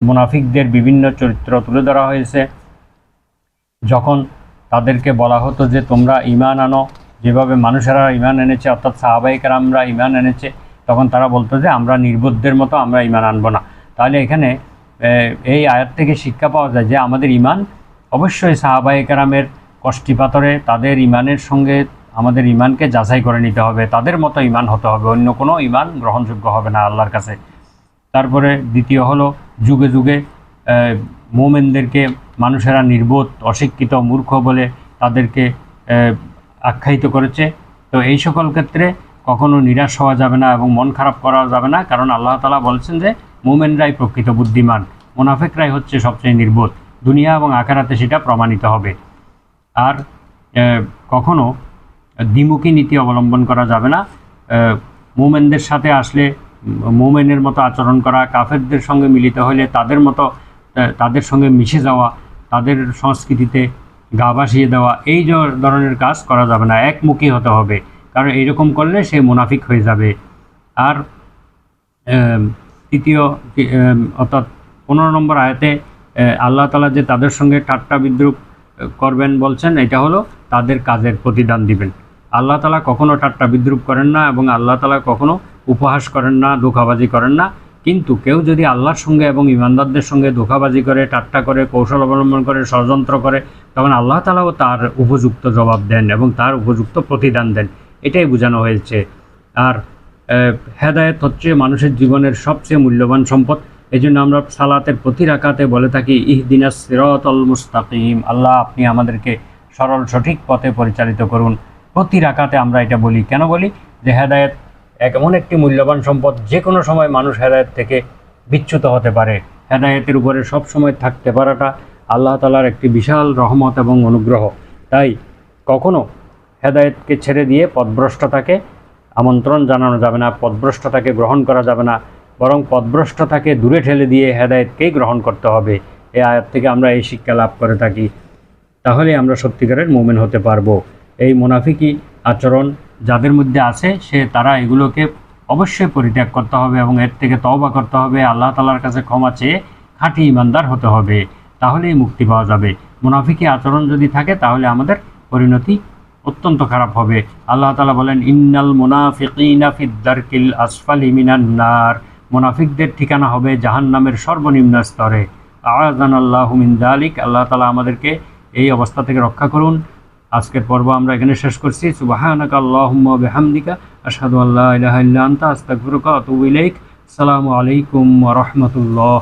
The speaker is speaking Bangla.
মুনাফিকদের বিভিন্ন চরিত্র তুলে ধরা হয়েছে। যখন তাদেরকে বলা হতো যে তোমরা ঈমান আনো, যেভাবে মানুষেরা ঈমান এনেছে অর্থাৎ সাহাবায়ে কেরামরা ঈমান এনেছে, তখন তারা বলতো যে আমরা নির্বোধদের মতো আমরা ঈমান আনবো না। তাহলে এখানে এই আয়াত থেকে শিক্ষা পাওয়া যায় যে আমাদের ঈমান অবশ্যই সাহাবায়ে কেরামের কষ্টিপাতরে তাদের ঈমানের সঙ্গে আমাদের ঈমানকে যাচাই করে নিতে হবে, তাদের মতো ঈমান হতে হবে, অন্য কোনো ঈমান গ্রহণযোগ্য হবে না আল্লাহর কাছে। তারপরে দ্বিতীয় হলো যুগে যুগে মুমিনদেরকে মানুষেরা নির্বোধ, অশিক্ষিত, মূর্খ বলে তাদেরকে আখ্যায়িত করেছে। তো এই সকল ক্ষেত্রে কখনো নিরাশ হওয়া যাবে না এবং মন খারাপ করা যাবে না, কারণ আল্লাহ তাআলা বলছেন যে মুমিনরাই প্রকৃত বুদ্ধিমান, মুনাফিকরাই হচ্ছে সবচেয়ে নির্বোধ। দুনিয়া এবং আখিরাতে সেটা প্রমাণিত হবে। আর কখনো দ্বিমুখী নীতি অবলম্বন করা যাবে না। মুমিনদের সাথে আসলে মুমিনের মতো আচরণ করা, কাফেরদের সঙ্গে মিলিত হলে তাদের সঙ্গে মিশে যাওয়া, তাদের সংস্কৃতিতে গা ভাসিয়ে দেওয়া, এই ধরনের কাজ করা যাবে না। একমুখী হতে হবে, কারণ এইরকম করলে সে মুনাফিক হয়ে যাবে। আর তৃতীয় অর্থাৎ 15 নম্বর আয়াতে আল্লাহ তাআলা যে তাদের সঙ্গে ঠাট্টা বিদ্রুপ করবেন বলছেন, এটা হলো তাদের কাজের প্রতিদান দিবেন। আল্লাহ তাআলা কখনো ঠাট্টা বিদ্রুপ করেন না এবং আল্লাহ তাআলা কখনো উপহাস করেন না, ধোঁকাবাজি করেন না। কিন্তু কেউ যদি আল্লাহর সঙ্গে এবং ইমানদারদের সঙ্গে ধোঁকাবাজি করে, ঠাট্টা করে, কৌশল অবলম্বন করে, ষড়যন্ত্র করে, তখন আল্লাহ তাআলাও তার উপযুক্ত জবাব দেন এবং তার উপযুক্ত প্রতিদান দেন, এটাই বোঝানো হয়েছে। আর হেদায়েত হচ্ছে মানুষের জীবনের সবচেয়ে মূল্যবান সম্পদ। এই জন্য আমরা সালাতের প্রতি রাকাতে বলে থাকি ইহদিনাস সিরাতাল মুস্তাকিম, আল্লাহ আপনি আমাদেরকে সরল সঠিক পথে পরিচালিত করুন। প্রতি রাকাতে আমরা এটা বলি। কেন বলি? যে হেদায়েত এমন একটি মূল্যবান সম্পদ, যে কোনো সময় মানুষ হেদায়েত থেকে বিচ্যুত হতে পারে। হেদায়েতের উপরে সব সময় থাকতে পারাটা আল্লাহ তাআলার একটি বিশাল রহমত এবং অনুগ্রহ। তাই কখনো হেদায়েতকে ছেড়ে দিয়ে পথভ্রষ্টতাকে আমন্ত্রণ জানানো যাবে না, পথভ্রষ্টতাকে গ্রহণ করা যাবে না, বরং পথভ্রষ্টতাকে দূরে ঠেলে দিয়ে হেদায়েতকেই গ্রহণ করতে হবে। এই আয়াত থেকে আমরা এই শিক্ষা লাভ করে থাকি। তাহলে আমরা সত্যিকারের মুমিন হতে পারবো। এই মুনাফিকি আচরণ যাদের মধ্যে আছে তারা এগুলোকে অবশ্যই পরিত্যাগ করতে হবে এবং এর থেকে তওবা করতে হবে, আল্লাহ তাআলার কাছে ক্ষমা চেয়ে খাঁটি ঈমানদার হতে হবে, তাহলেই মুক্তি পাওয়া যাবে। মুনাফিকি আচরণ যদি থাকে তাহলে আমাদের পরিণতি অত্যন্ত খারাপ হবে। আল্লাহ তাআলা বলেন ইন্নাল মুনাফিকিনা ফিদ দারকিল আসফালি মিনান নার, মুনাফিকদের ঠিকানা হবে জাহান্নামের সর্বনিম্ন স্তরে। আযানাল্লাহু মিন যালিক, আল্লাহ তাআলা আমাদেরকে এই অবস্থা থেকে রক্ষা করুন। আজকের পর্ব আমরা এখানে শেষ করছি। সুবহানাকা আল্লাহুম্মা ওয়া বিহামদিকা আশহাদু আল্লা ইলাহা ইল্লা আনতা আস্তাগফিরুকা ওয়া আতুবু ইলাইক। আসসালামু আলাইকুম ওয়া রাহমাতুল্লাহ।